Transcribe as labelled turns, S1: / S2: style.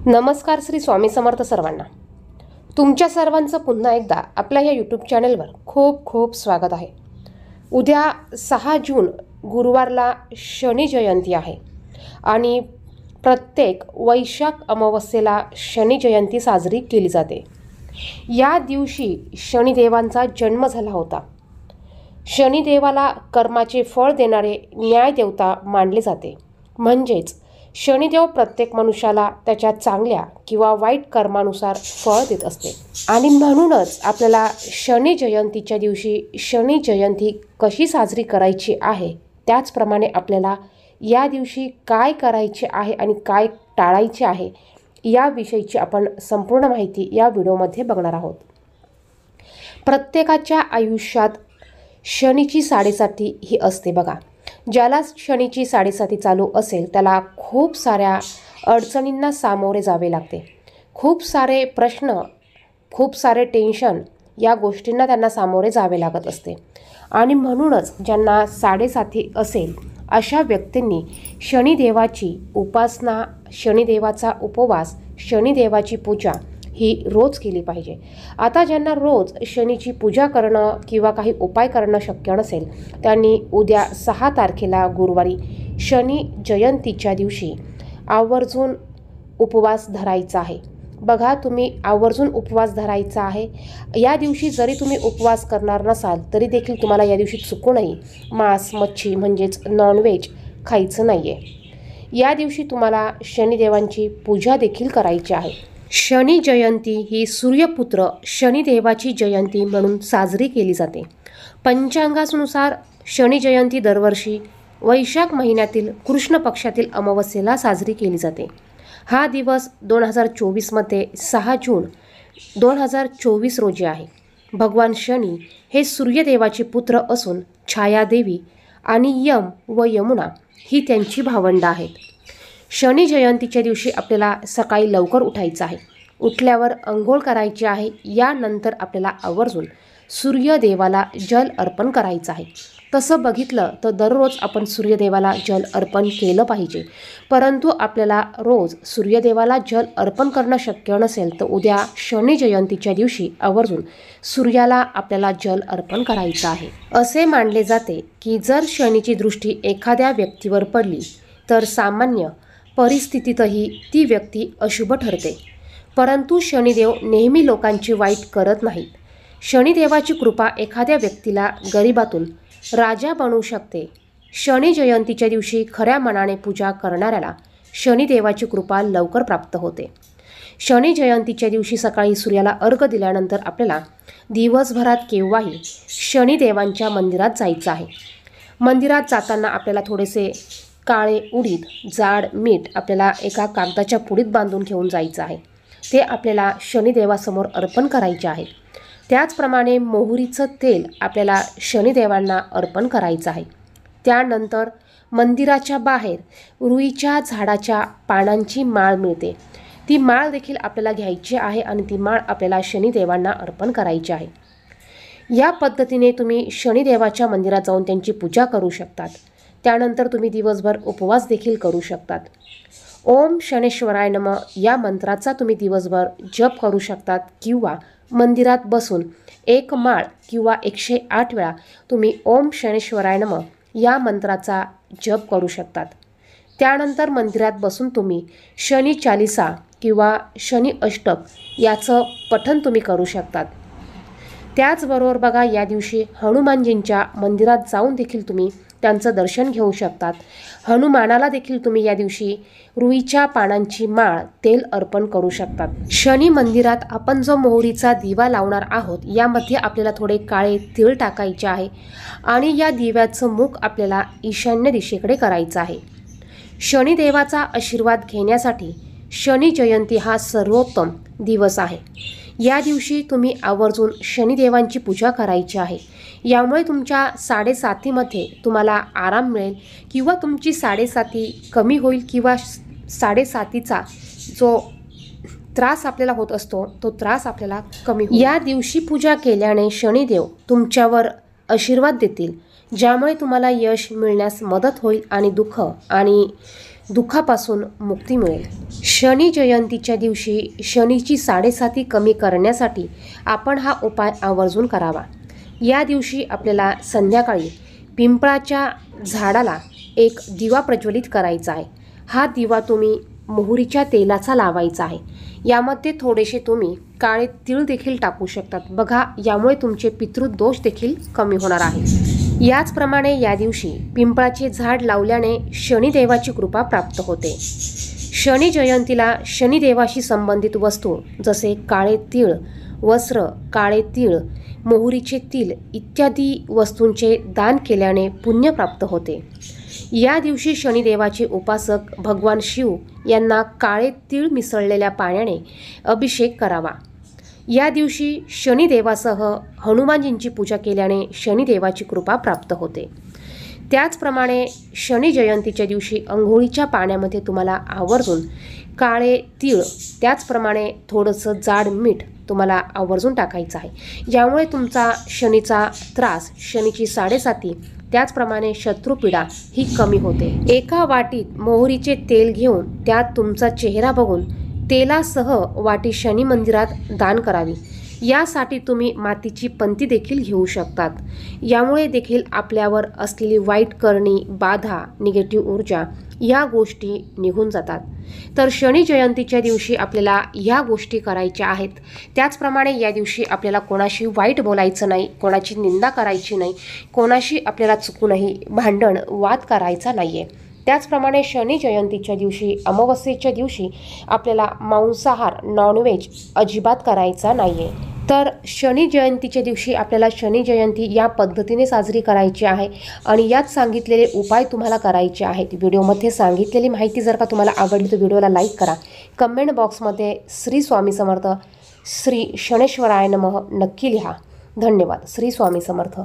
S1: नमस्कार श्री स्वामी समर्थ सर्वांना. तुमच्या सर्वांचं पुन्हा एकदा आपल्या या यूट्यूब चॅनलवर खूप खूप स्वागत आहे. उद्या 6 जून गुरुवारला शनी जयंती आहे आणि प्रत्येक वैशाख अमावस्येला शनी जयंती साजरी केली जाते. या दिवशी शनिदेवांचा जन्म झाला होता. शनिदेवाला कर्माचे फळ देणारे न्यायदेवता मानले जाते. म्हणजेच शनिदेव प्रत्येक मनुष्याला त्याच्या चांगल्या किंवा वाईट कर्मानुसार फळ देत असते. आणि म्हणूनच आपल्याला शनी जयंतीच्या दिवशी शनी जयंती कशी साजरी करायची आहे, त्याचप्रमाणे आपल्याला या दिवशी काय करायचे आहे आणि काय टाळायचे आहे याविषयीची आपण संपूर्ण माहिती या व्हिडिओमध्ये बघणार आहोत. प्रत्येकाच्या आयुष्यात शनीची साडेसाती ही असते बघा. ज्याला शनीची साडेसाती चालू असेल त्याला खूप साऱ्या अडचणींना सामोरे जावे लागते. खूप सारे प्रश्न, खूप सारे टेन्शन या गोष्टींना त्यांना सामोरे जावे लागत असते. आणि म्हणूनच ज्यांना साडेसाती असेल अशा व्यक्तींनी शनिदेवाची उपासना, शनिदेवाचा उपवास, शनिदेवाची पूजा ही रोज केली पाहिजे. आता ज्यांना रोज शनीची पूजा करणं किंवा काही उपाय करणं शक्य नसेल त्यांनी उद्या 6 तारखेला गुरुवारी शनी जयंतीच्या दिवशी आवर्जून उपवास धरायचा आहे. बघा, तुम्ही आवर्जून उपवास धरायचा आहे. या दिवशी जरी तुम्ही उपवास करणार नसाल तरी देखील तुम्हाला या दिवशी चुकूनही मांस, मच्छी म्हणजेच नॉनव्हेज खायचं नाही आहे. या दिवशी तुम्हाला शनिदेवांची पूजा देखील करायची आहे. शनी जयंती ही सूर्यपुत्र शनिदेवाची जयंती म्हणून साजरी केली जाते. पंचांगानुसार शनी जयंती दरवर्षी वैशाख महिन्यातील कृष्ण पक्षातील अमावस्येला साजरी केली जाते. हा दिवस 2024मध्ये 6 जून 2024 रोजी आहे. भगवान शनी हे सूर्यदेवाचे पुत्र असून छायादेवी आणि यम व यमुना ही त्यांची भावंड आहेत. शनी जयंतीच्या दिवशी आपल्याला सकाळी लवकर उठायचं आहे. उठल्यावर अंघोळ करायची आहे. यानंतर आपल्याला आवर्जून सूर्यदेवाला जल अर्पण करायचं आहे. तसं बघितलं तर दररोज आपण सूर्यदेवाला जल अर्पण केलं पाहिजे. परंतु आपल्याला रोज सूर्यदेवाला जल अर्पण करणं शक्य नसेल तर उद्या शनी जयंतीच्या दिवशी आवर्जून सूर्याला आपल्याला जल अर्पण करायचं आहे. असे मानले जाते की जर शनीची दृष्टी एखाद्या व्यक्तीवर पडली तर सामान्य परिस्थितीतही ती व्यक्ती अशुभ ठरते. परंतु शनिदेव नेहमी लोकांची वाईट करत नाहीत. शनिदेवाची कृपा एखाद्या व्यक्तीला गरिबातून राजा बनवू शकते. शनी जयंतीच्या दिवशी खऱ्या मनाने पूजा करणाऱ्याला शनिदेवाची कृपा लवकर प्राप्त होते. शनी जयंतीच्या दिवशी सकाळी सूर्याला अर्घ्य दिल्यानंतर आपल्याला दिवसभरात केव्हाही शनिदेवांच्या मंदिरात जायचं आहे. मंदिरात जाताना आपल्याला थोडेसे काळे उडीद, जाड मीठ आपल्याला एका कागदाच्या पुडीत बांधून घेऊन जायचं आहे. ते आपल्याला शनिदेवासमोर अर्पण करायचे आहे. त्याचप्रमाणे मोहरीचं तेल आपल्याला शनिदेवांना अर्पण करायचं आहे. त्यानंतर मंदिराच्या बाहेर रुईच्या झाडाच्या पानांची माळ मिळते. ती माळ देखील आपल्याला घ्यायची आहे आणि ती माळ आपल्याला शनिदेवांना अर्पण करायची आहे. या पद्धतीने तुम्ही शनिदेवाच्या मंदिरात जाऊन त्यांची पूजा करू शकतात. त्यानंतर तुम्ही दिवसभर उपवास देखील करू शकतात. ओम शनेश्वराय नमः या मंत्राचा तुम्ही दिवसभर जप करू शकतात किंवा मंदिरात बसून 1 माळ किंवा 108 वेळा तुम्ही ओम शनेश्वराय नमः या मंत्राचा जप करू शकतात. त्यानंतर मंदिरात बसून तुम्ही शनी चालिसा किंवा शनी अष्टक याचं पठण तुम्ही करू शकतात. त्याचबरोबर बघा, या दिवशी हनुमानजींच्या मंदिरात जाऊन देखील तुम्ही त्यांचं दर्शन घेऊ शकतात. हनुमानाला देखील तुम्ही या दिवशी रुईच्या पानांची माळ, तेल अर्पण करू शकतात. शनी मंदिरात आपण जो मोहरीचा दिवा लावणार आहोत यामध्ये आपल्याला थोडे काळे तीळ टाकायचे आहे आणि या दिव्याचं मुख आपल्याला ईशान्य दिशेकडे करायचं आहे. शनिदेवाचा आशीर्वाद घेण्यासाठी शनी जयंती हा सर्वोत्तम दिवस आहे. या दिवशी तुम्ही आवर्जून शनिदेवांची पूजा करायची आहे. यामुळे तुमच्या साडेसातीमध्ये तुम्हाला आराम मिळेल किंवा तुमची साडेसाती कमी होईल किंवा साडेसातीचा जो त्रास आपल्याला होत असतो तो त्रास आपल्याला कमी होईल. या दिवशी पूजा केल्याने शनिदेव तुमच्यावर आशीर्वाद देतील, ज्यामुळे तुम्हाला यश मिळण्यास मदत होईल आणि दुःख आणि दुःखापासून मुक्ती मिळेल. शनी जयंतीच्या दिवशी शनीची साडेसाती कमी करण्यासाठी आपण हा उपाय आवर्जून करावा. या दिवशी आपल्याला संध्याकाळी पिंपळाच्या झाडाला एक दिवा प्रज्वलित करायचा आहे. हा दिवा तुम्ही मोहरीच्या तेलाचा लावायचा आहे. यामध्ये थोडेसे तुम्ही काळे तीळ देखील टाकू शकतात. बघा, यामुळे तुमचे पितृदोष देखील कमी होणार आहे. याचप्रमाणे या दिवशी पिंपळाचे झाड लावल्याने शनिदेवाची कृपा प्राप्त होते. शनी जयंतीला शनिदेवाशी संबंधित वस्तू जसे काळे तीळ, वस्त्र, काळे तीळ, मोहरीचे तीळ इत्यादी वस्तूंचे दान केल्याने पुण्य प्राप्त होते. या दिवशी शनिदेवाचे उपासक भगवान शिव यांना काळे तीळ मिसळलेल्या पाण्याने अभिषेक करावा. या दिवशी शनिदेवासह हनुमानजींची पूजा केल्याने शनिदेवाची कृपा प्राप्त होते. त्याचप्रमाणे शनी जयंतीच्या दिवशी अंघोळीच्या पाण्यामध्ये तुम्हाला आवर्जून काळे तीळ, त्याचप्रमाणे थोडंसं जाड मीठ तुम्हाला आवर्जून टाकायचं आहे. यामुळे तुमचा शनीचा त्रास, शनीची साडेसाती, त्याचप्रमाणे शत्रुपीडा ही कमी होते. एका वाटीत मोहरीचे तेल घेऊन त्यात तुमचा चेहरा बघून तेलासह वाटी शनी मंदिरात दान करावी. यासाठी तुम्ही मातीची पंती देखील घेऊ शकतात. यामुळे देखील आपल्यावर असलेली वाईट करणी, बाधा, निगेटिव्ह ऊर्जा या गोष्टी निघून जातात. तर शनी जयंतीच्या दिवशी आपल्याला या गोष्टी करायच्या आहेत. त्याचप्रमाणे या दिवशी आपल्याला कोणाशी वाईट बोलायचं नाही, कोणाची निंदा करायची नाही, कोणाशी आपल्याला चुकूनही भांडण, वाद करायचा नाही आहे. त्याचप्रमाणे शनी जयंतीच्या दिवशी, अमावस्येच्या दिवशी आपल्याला मांसाहार, नॉनव्हेज अजिबात करायचा नाही आहे. तर शनी जयंतीच्या दिवशी आपल्याला शनी जयंती या पद्धतीने साजरी करायची आहे आणि यात सांगितलेले उपाय तुम्हाला करायचे आहेत. व्हिडिओमध्ये सांगितलेली माहिती जर का तुम्हाला आवडली तर व्हिडिओला लाईक करा. कमेंट बॉक्समध्ये श्री स्वामी समर्थ, श्री शनेश्वराय नमः नक्की लिहा. धन्यवाद. श्री स्वामी समर्थ.